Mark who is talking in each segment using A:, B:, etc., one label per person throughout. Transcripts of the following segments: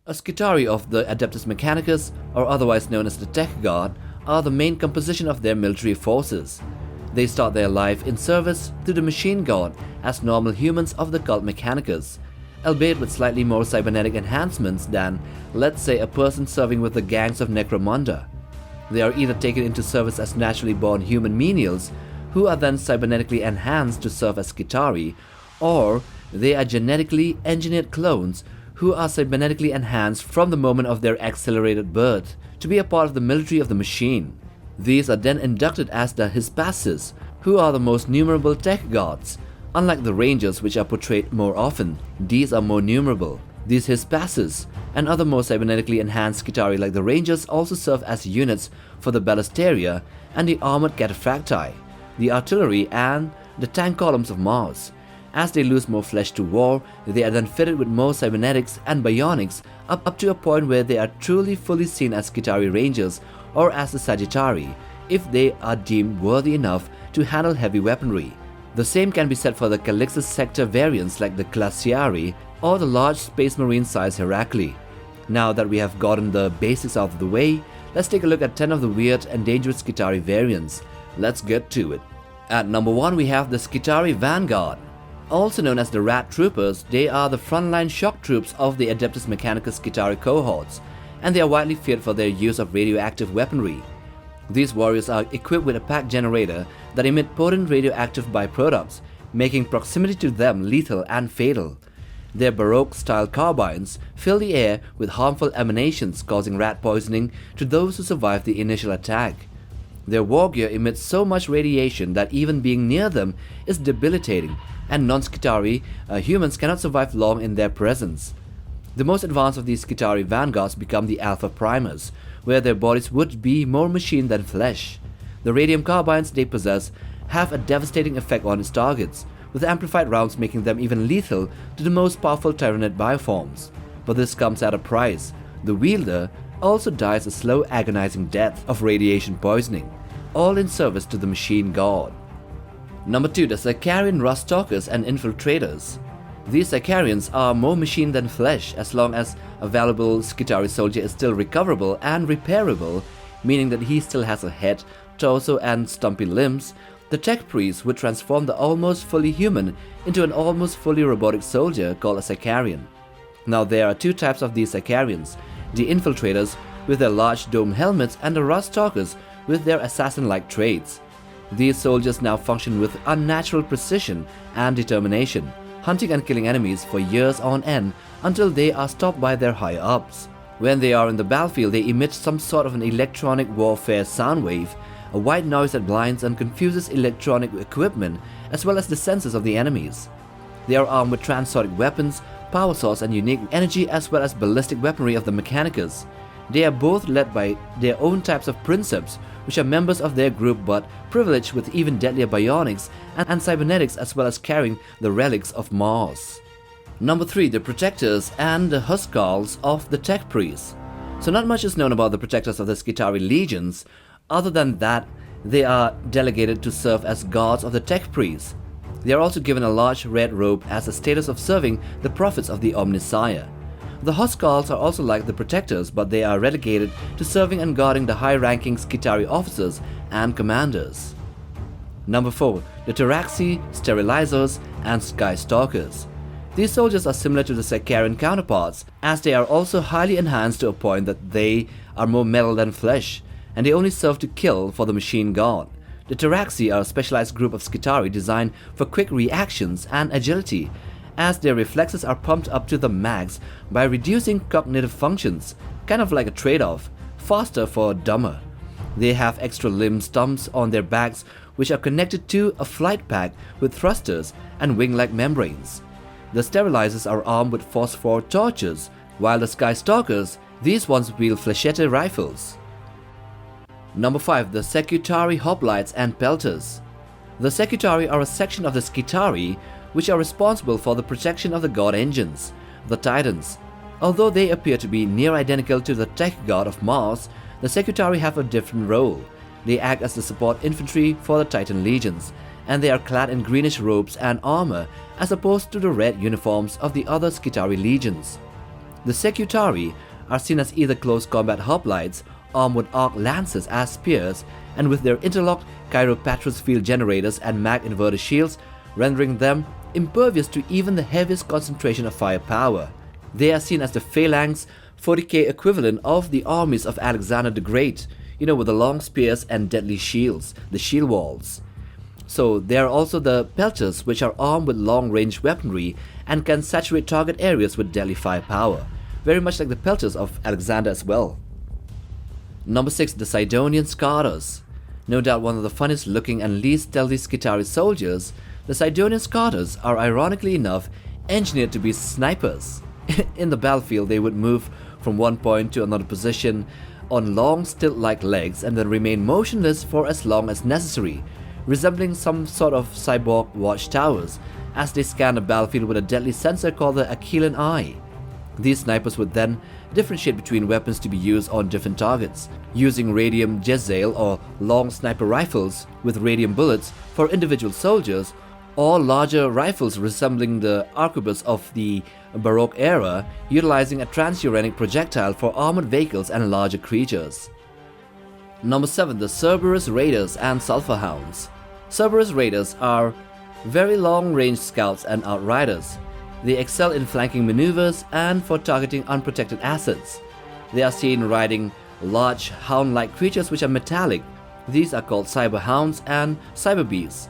A: A Skitarii of the Adeptus Mechanicus, or otherwise known as the Tech Guard, are the main composition of their military forces. They start their life in service to the Machine God as normal humans of the cult Mechanicus, albeit with slightly more cybernetic enhancements than, let's say, a person serving with the gangs of Necromunda. They are either taken into service as naturally born human menials, who are then cybernetically enhanced to serve as Skitarii, or they are genetically engineered clones who are cybernetically enhanced from the moment of their accelerated birth to be a part of the military of the machine. These are then inducted as the Hyspasists, who are the most numerable tech gods. Unlike the Rangers, which are portrayed more often, these are more numerable. These Hyspasists and other more cybernetically enhanced Skitarii like the Rangers also serve as units for the balisteria and the armored Cataphractii, the artillery and the tank columns of Mars. As they lose more flesh to war, they are then fitted with more cybernetics and bionics up to a point where they are truly fully seen as Skitarii Rangers or as the Sagitarii, if they are deemed worthy enough to handle heavy weaponry. The same can be said for the calixis sector variants like the Classiarii or the large Space Marine size Herakli. Now that we have gotten the basics out of the way, let's take a look at 10 of the weird and dangerous Skitarii variants. Let's get to it. At number 1 we have the Skitarii Vanguard. Also known as the Rat Troopers, they are the frontline shock troops of the Adeptus Mechanicus Skitarii cohorts, and they are widely feared for their use of radioactive weaponry. These warriors are equipped with a pack generator that emit potent radioactive byproducts, making proximity to them lethal and fatal. Their Baroque-style carbines fill the air with harmful emanations, causing rat poisoning to those who survive the initial attack. Their war gear emits so much radiation that even being near them is debilitating, and non-Skitarii humans cannot survive long in their presence. The most advanced of these Skitarii Vanguards become the Alpha Primers, where their bodies would be more machine than flesh. The radium carbines they possess have a devastating effect on its targets, with amplified rounds making them even lethal to the most powerful Tyranid bioforms. But this comes at a price. The wielder also dies a slow, agonizing death of radiation poisoning, all in service to the machine god. Number 2, the Sicarian Stalkers and Infiltrators. These Sicarians are more machine than flesh as long as a valuable Skitarii soldier is still recoverable and repairable, meaning that he still has a head, torso and stumpy limbs. The tech priest would transform the almost fully human into an almost fully robotic soldier called a Sicarian. Now there are two types of these Sicarians, the Infiltrators with their large dome helmets and the Stalkers with their assassin-like traits. These soldiers now function with unnatural precision and determination, hunting and killing enemies for years on end until they are stopped by their higher-ups. When they are in the battlefield, they emit some sort of an electronic warfare sound wave, a white noise that blinds and confuses electronic equipment as well as the senses of the enemies. They are armed with transonic weapons, power source and unique energy as well as ballistic weaponry of the Mechanicus. They are both led by their own types of princeps, which are members of their group but privileged with even deadlier bionics and cybernetics as well as carrying the relics of Mars. Number 3, the Protectors and the Huscs of the Tech Priests. So not much is known about the Protectors of the Skitarii legions, other than that they are delegated to serve as guards of the Tech Priests. They are also given a large red robe as a status of serving the prophets of the Omnissiah. The Huscs are also like the Protectors, but they are relegated to serving and guarding the high-ranking Skitarii officers and commanders. Number 4, the Cataphractii, Sterilizers and Skystalkers. These soldiers are similar to the Sicarian counterparts, as they are also highly enhanced to a point that they are more metal than flesh, and they only serve to kill for the machine god. The Cataphractii are a specialized group of Skitarii designed for quick reactions and agility, as their reflexes are pumped up to the max by reducing cognitive functions, kind of like a trade-off, faster for dumber. They have extra limb stumps on their backs which are connected to a flight pack with thrusters and wing-like membranes. The Sterilizers are armed with phosphor torches, while the Skystalkers, these ones wield flechette rifles. Number 5, the Secutarii Hoplites and Pelters. The Secutarii are a section of the Skitarii which are responsible for the protection of the god engines, the Titans. Although they appear to be near identical to the tech god of Mars, the Secutarii have a different role. They act as the support infantry for the Titan legions, and they are clad in greenish robes and armor as opposed to the red uniforms of the other Skitarii legions. The Secutarii are seen as either close combat hoplites armed with arc lances as spears and with their interlocked chiropatros field generators and mag inverter shields, rendering them impervious to even the heaviest concentration of firepower. They are seen as the phalanx 40k equivalent of the armies of Alexander the Great, with the long spears and deadly shields, the shield walls. So there are also the pelters, which are armed with long-range weaponry and can saturate target areas with deadly firepower, very much like the pelters of Alexander as well. Number 6. The Sidonian Skatros. No doubt one of the funniest looking and least stealthy Skitarii soldiers, the Sidonian Skatros are ironically enough engineered to be snipers. In the battlefield, they would move from one point to another position on long stilt-like legs and then remain motionless for as long as necessary, resembling some sort of cyborg watchtowers as they scan the battlefield with a deadly sensor called the Achillean eye. These snipers would then differentiate between weapons to be used on different targets, using radium Jezzail or long sniper rifles with radium bullets for individual soldiers, or larger rifles resembling the arquebus of the Baroque era, utilizing a transuranic projectile for armored vehicles and larger creatures. Number 7. The Cerberus Raiders and Sulfur Hounds. Cerberus Raiders are very long-range scouts and outriders. They excel in flanking maneuvers and for targeting unprotected assets. They are seen riding large hound-like creatures which are metallic. These are called cyber hounds and cyber beasts.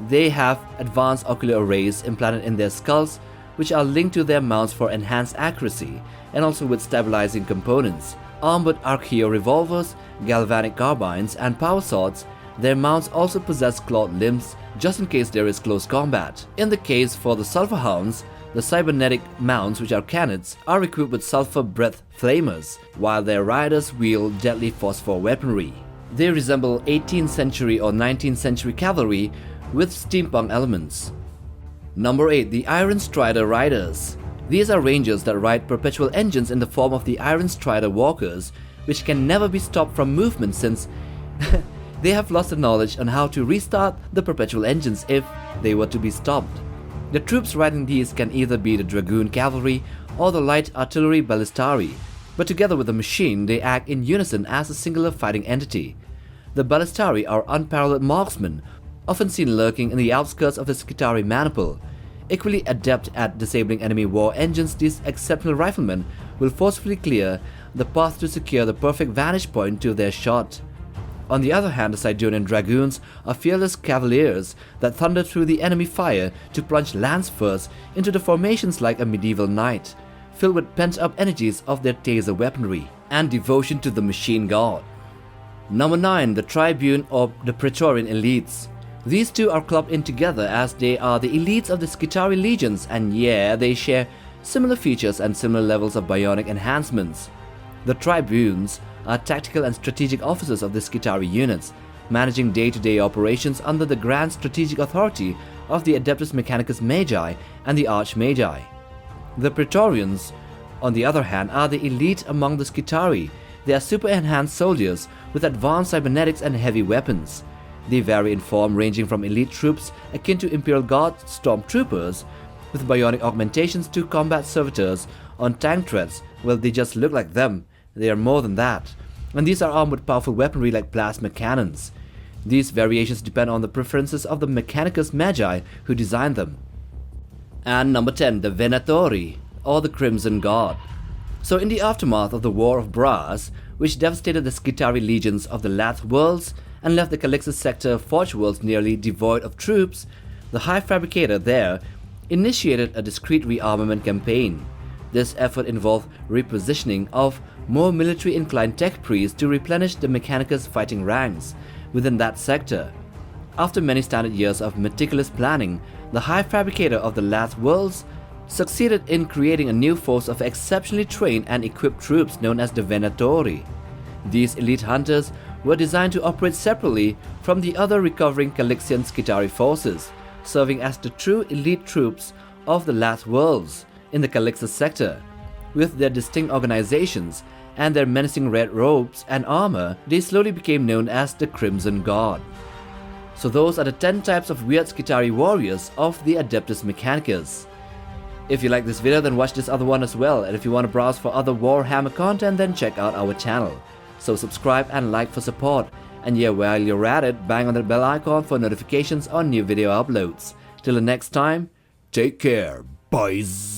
A: They have advanced ocular arrays implanted in their skulls, which are linked to their mounts for enhanced accuracy, and also with stabilizing components. Armed with archeo revolvers, galvanic carbines, and power swords, their mounts also possess clawed limbs just in case there is close combat. In the case for the Sulfur Hounds, the cybernetic mounts, which are cannons, are equipped with sulfur breath flamers, while their riders wield deadly phosphor weaponry. They resemble 18th century or 19th century cavalry with steampunk elements. Number 8. The Iron Strider Riders. These are rangers that ride perpetual engines in the form of the Iron Strider Walkers, which can never be stopped from movement since they have lost the knowledge on how to restart the perpetual engines if they were to be stopped. The troops riding these can either be the Dragoon Cavalry or the Light Artillery Balisteria, but together with the machine they act in unison as a singular fighting entity. The Balisteria are unparalleled marksmen, often seen lurking in the outskirts of the Skitarii maniple. Equally adept at disabling enemy war engines, these exceptional riflemen will forcefully clear the path to secure the perfect vantage point to their shot. On the other hand, the Sidonian Dragoons are fearless cavaliers that thunder through the enemy fire to plunge lance first into the formations like a medieval knight, filled with pent-up energies of their taser weaponry and devotion to the machine god. Number 9. The Tribune or the Praetorian elites. These two are clubbed in together as they are the elites of the Skitarii legions, and yeah, they share similar features and similar levels of bionic enhancements. The Tribunes are tactical and strategic officers of the Skitarii units, managing day-to-day operations under the grand strategic authority of the Adeptus Mechanicus Magi and the Archmagi. The Praetorians, on the other hand, are the elite among the Skitarii. They are super enhanced soldiers with advanced cybernetics and heavy weapons. They vary in form, ranging from elite troops akin to Imperial Guard stormtroopers with bionic augmentations to combat servitors on tank treads. Well, they just look like them. They are more than that. And these are armed with powerful weaponry like plasma cannons. These variations depend on the preferences of the Mechanicus Magi who designed them. And number 10, the Venatori, or the Crimson Guard. So in the aftermath of the War of Brass, which devastated the Skitarii legions of the Lath worlds and left the Calixis sector Forge worlds nearly devoid of troops, the High Fabricator there initiated a discreet rearmament campaign. This effort involved repositioning of more military-inclined tech priests to replenish the Mechanicus fighting ranks within that sector. After many standard years of meticulous planning, the High Fabricator of the Lath worlds succeeded in creating a new force of exceptionally trained and equipped troops known as the Venatori. These elite hunters were designed to operate separately from the other recovering Calixian Skitarii forces, serving as the true elite troops of the Lath worlds in the Calixis sector. With their distinct organizations and their menacing red robes and armor, they slowly became known as the Crimson Guard. So those are the 10 types of weird Skitarii warriors of the Adeptus Mechanicus. If you like this video, then watch this other one as well, and if you want to browse for other Warhammer content, then check out our channel. So subscribe and like for support, and yeah, while you're at it, bang on the bell icon for notifications on new video uploads. Till the next time, take care, boys.